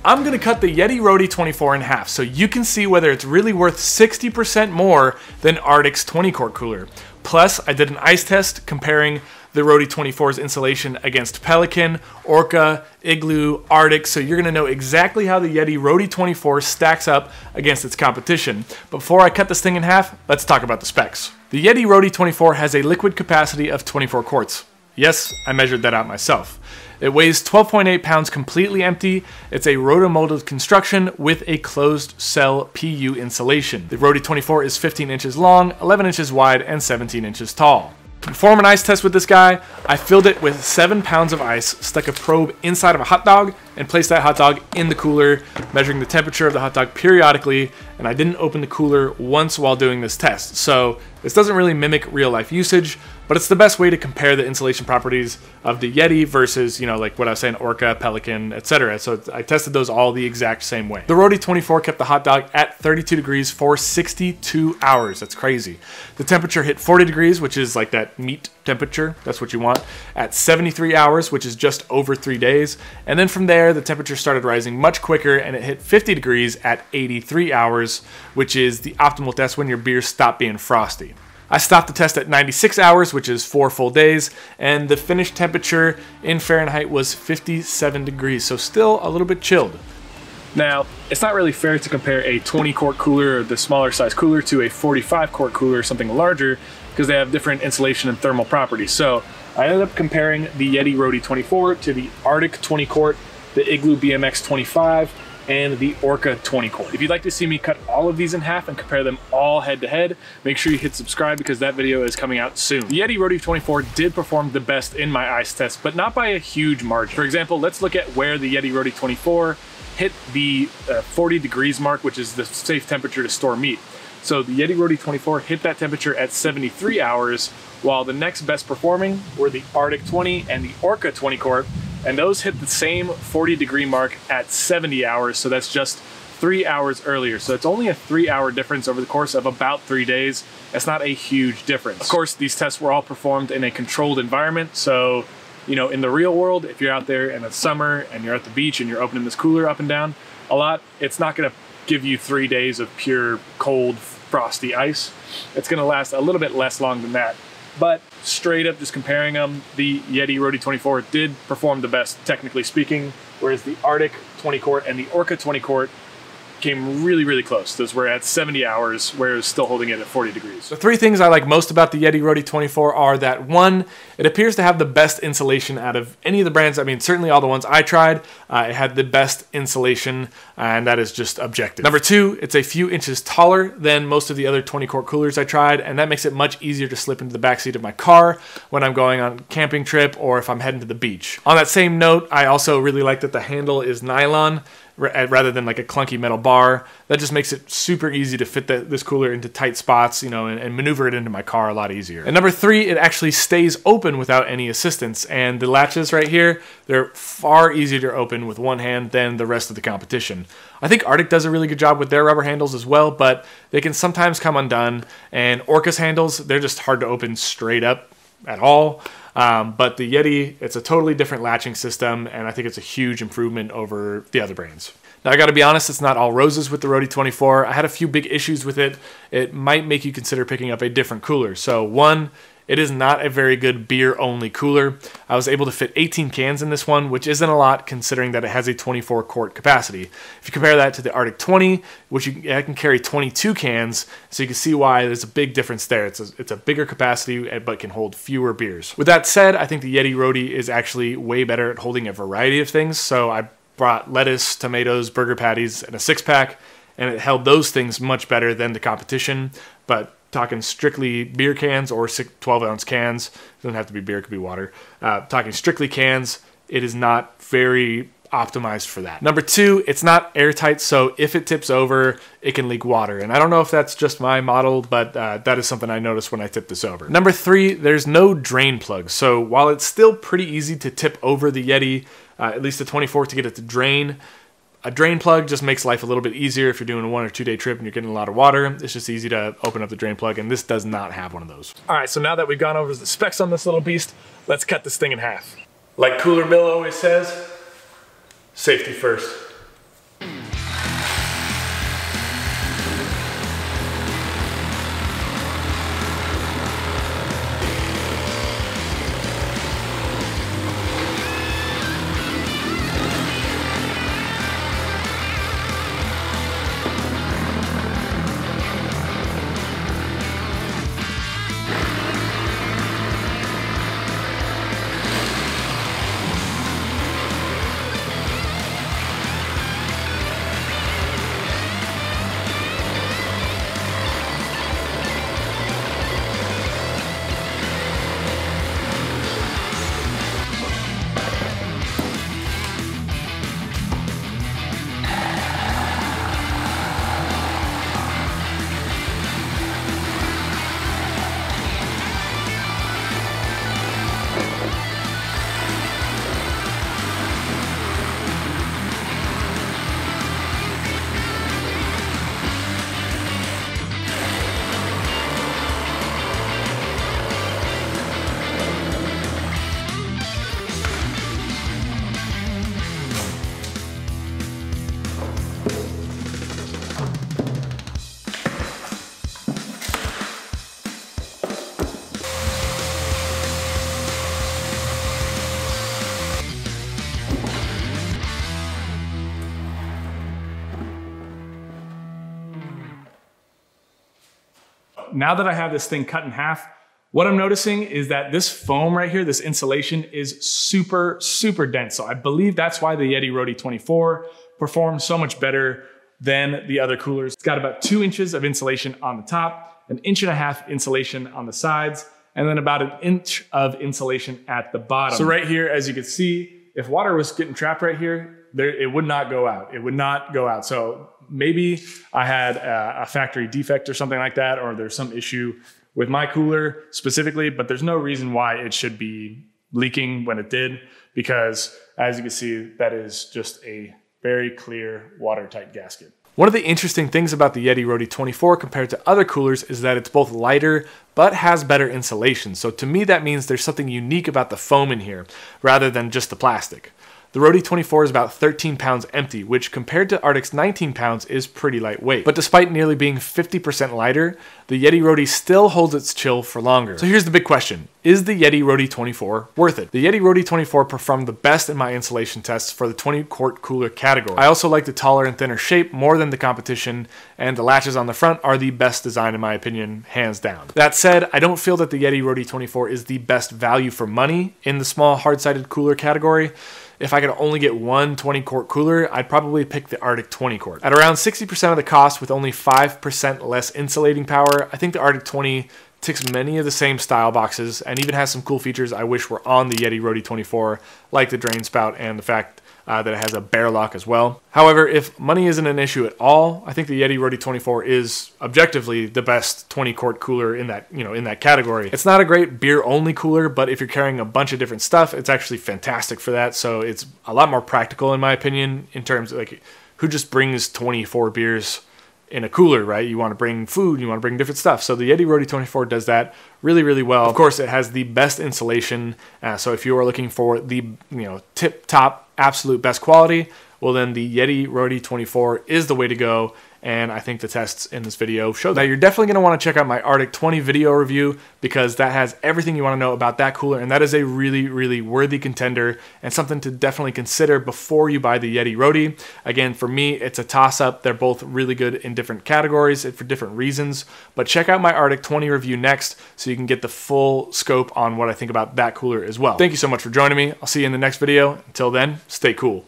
I'm gonna cut the YETI Roadie 24 in half so you can see whether it's really worth 60% more than RTIC's 20 quart cooler. Plus, I did an ice test comparing the Roadie 24's insulation against Pelican, Orca, Igloo, RTIC, so you're gonna know exactly how the YETI Roadie 24 stacks up against its competition. But before I cut this thing in half, let's talk about the specs. The YETI Roadie 24 has a liquid capacity of 24 quarts. Yes, I measured that out myself. It weighs 12.8 pounds completely empty. It's a rotomolded construction with a closed cell PU insulation. The Roadie 24 is 15 inches long, 11 inches wide, and 17 inches tall. To perform an ice test with this guy, I filled it with 7 pounds of ice, stuck a probe inside of a hot dog, and placed that hot dog in the cooler, measuring the temperature of the hot dog periodically, and I didn't open the cooler once while doing this test. So this doesn't really mimic real life usage, but it's the best way to compare the insulation properties of the YETI versus, like what I was saying, Orca, Pelican, etc. So I tested those all the exact same way. The Roadie 24 kept the hot dog at 32 degrees for 62 hours. That's crazy. The temperature hit 40 degrees, which is like that meat temperature. That's what you want. At 73 hours, which is just over 3 days. And then from there, the temperature started rising much quicker and it hit 50 degrees at 83 hours, which is the optimal test when your beers stop being frosty. I stopped the test at 96 hours, which is 4 full days, and the finished temperature in Fahrenheit was 57 degrees, so still a little bit chilled. Now, it's not really fair to compare a 20 quart cooler, or the smaller size cooler, to a 45 quart cooler, something larger, because they have different insulation and thermal properties. So I ended up comparing the YETI Roadie 24 to the RTIC 20 quart, the Igloo BMX 25, and the Orca 20 quart. If you'd like to see me cut all of these in half and compare them all head to head, make sure you hit subscribe because that video is coming out soon. The YETI Roadie 24 did perform the best in my ice test, but not by a huge margin. For example, let's look at where the YETI Roadie 24 hit the 40 degrees mark, which is the safe temperature to store meat. So the YETI Roadie 24 hit that temperature at 73 hours, while the next best performing were the RTIC 20 and the Orca 20 quart, and those hit the same 40 degree mark at 70 hours, so that's just 3 hours earlier. So it's only a 3-hour difference over the course of about 3 days. That's not a huge difference. Of course, these tests were all performed in a controlled environment, so in the real world, if you're out there in the summer and you're at the beach and you're opening this cooler up and down a lot, it's not gonna give you 3 days of pure cold, frosty ice. It's gonna last a little bit less long than that. But straight up just comparing them, the YETI Roadie 24 did perform the best, technically speaking, whereas the RTIC 20 quart and the Orca 20 quart came really, really close. Those were at 70 hours, where it was still holding it at 40 degrees. The 3 things I like most about the YETI Roadie 24 are that 1, it appears to have the best insulation out of any of the brands. I mean, certainly all the ones I tried, it had the best insulation, and that is just objective. Number 2, it's a few inches taller than most of the other 20 quart coolers I tried, and that makes it much easier to slip into the backseat of my car when I'm going on a camping trip or if I'm heading to the beach. On that same note, I also really like that the handle is nylon, rather than like a clunky metal bar. That just makes it super easy to fit this cooler into tight spots, and maneuver it into my car a lot easier. And number 3, it actually stays open without any assistance. And the latches right here, they're far easier to open with one hand than the rest of the competition. I think RTIC does a really good job with their rubber handles as well, but they can sometimes come undone. And Orca's handles, they're just hard to open straight up at all. But the YETI, it's a totally different latching system, and I think it's a huge improvement over the other brands. Now, I gotta be honest, it's not all roses with the Roadie 24. I had a few big issues with it. It might make you consider picking up a different cooler. So 1, it is not a very good beer-only cooler. I was able to fit 18 cans in this one, which isn't a lot considering that it has a 24 quart capacity. If you compare that to the RTIC 20, which I can carry 22 cans, so you can see why there's a big difference there. It's a bigger capacity, but can hold fewer beers. With that said, I think the YETI Roadie is actually way better at holding a variety of things. So I brought lettuce, tomatoes, burger patties, and a 6-pack, and it held those things much better than the competition. But talking strictly beer cans or 12-ounce cans, it doesn't have to be beer, it could be water. Talking strictly cans, it is not very optimized for that. Number 2, it's not airtight, so if it tips over, it can leak water. And I don't know if that's just my model, but that is something I noticed when I tipped this over. Number 3, there's no drain plug. So while it's still pretty easy to tip over the YETI, at least the 24, to get it to drain, a drain plug just makes life a little bit easier if you're doing a 1 or 2 day trip and you're getting a lot of water. It's just easy to open up the drain plug, and this does not have one of those. All right, so now that we've gone over the specs on this little beast, let's cut this thing in half. Like Cooler Bill always says, safety first. now that I have this thing cut in half, what I'm noticing is that this foam right here, this insulation is super, super dense. So I believe that's why the YETI Roadie 24 performs so much better than the other coolers. It's got about 2 inches of insulation on the top, 1.5 inches insulation on the sides, and then about 1 inch of insulation at the bottom. So right here, as you can see, if water was getting trapped right here, it would not go out. It would not go out. So maybe I had a factory defect or something like that, or there's some issue with my cooler specifically, but there's no reason why it should be leaking when it did, because as you can see, that is just a very clear watertight gasket. One of the interesting things about the YETI Roadie 24 compared to other coolers is that it's both lighter but has better insulation. So to me, that means there's something unique about the foam in here rather than just the plastic. The Roadie 24 is about 13 pounds empty, which compared to Arctic's 19 pounds is pretty lightweight. But despite nearly being 50% lighter, the YETI Roadie still holds its chill for longer. So here's the big question. Is the YETI Roadie 24 worth it? The YETI Roadie 24 performed the best in my insulation tests for the 20 quart cooler category. I also like the taller and thinner shape more than the competition, and the latches on the front are the best design in my opinion, hands down. That said, I don't feel that the YETI Roadie 24 is the best value for money in the small hard-sided cooler category. If I could only get one 20 quart cooler, I'd probably pick the Arctic 20 quart. At around 60% of the cost with only 5% less insulating power, I think the Arctic 20 ticks many of the same style boxes and even has some cool features I wish were on the YETI Roadie 24, like the drain spout and the fact that it has a bear lock as well. However, if money isn't an issue at all, I think the YETI Roadie 24 is objectively the best 20 quart cooler in that, in that category. It's not a great beer only cooler, but if you're carrying a bunch of different stuff, it's actually fantastic for that. So it's a lot more practical in my opinion in terms of like who just brings 24 beers in a cooler, right? You want to bring food, you want to bring different stuff. So the YETI Roadie 24 does that really, really well. Of course, it has the best insulation. So if you are looking for the tip top, absolute best quality, well then the YETI Roadie 24 is the way to go. And I think the tests in this video show that. Now you're definitely going to want to check out my Arctic 20 video review because that has everything you want to know about that cooler, and that is a really, really worthy contender and something to definitely consider before you buy the YETI Roadie. Again, for me, it's a toss-up. They're both really good in different categories and for different reasons, but check out my Arctic 20 review next so you can get the full scope on what I think about that cooler as well. Thank you so much for joining me. I'll see you in the next video. Until then, stay cool.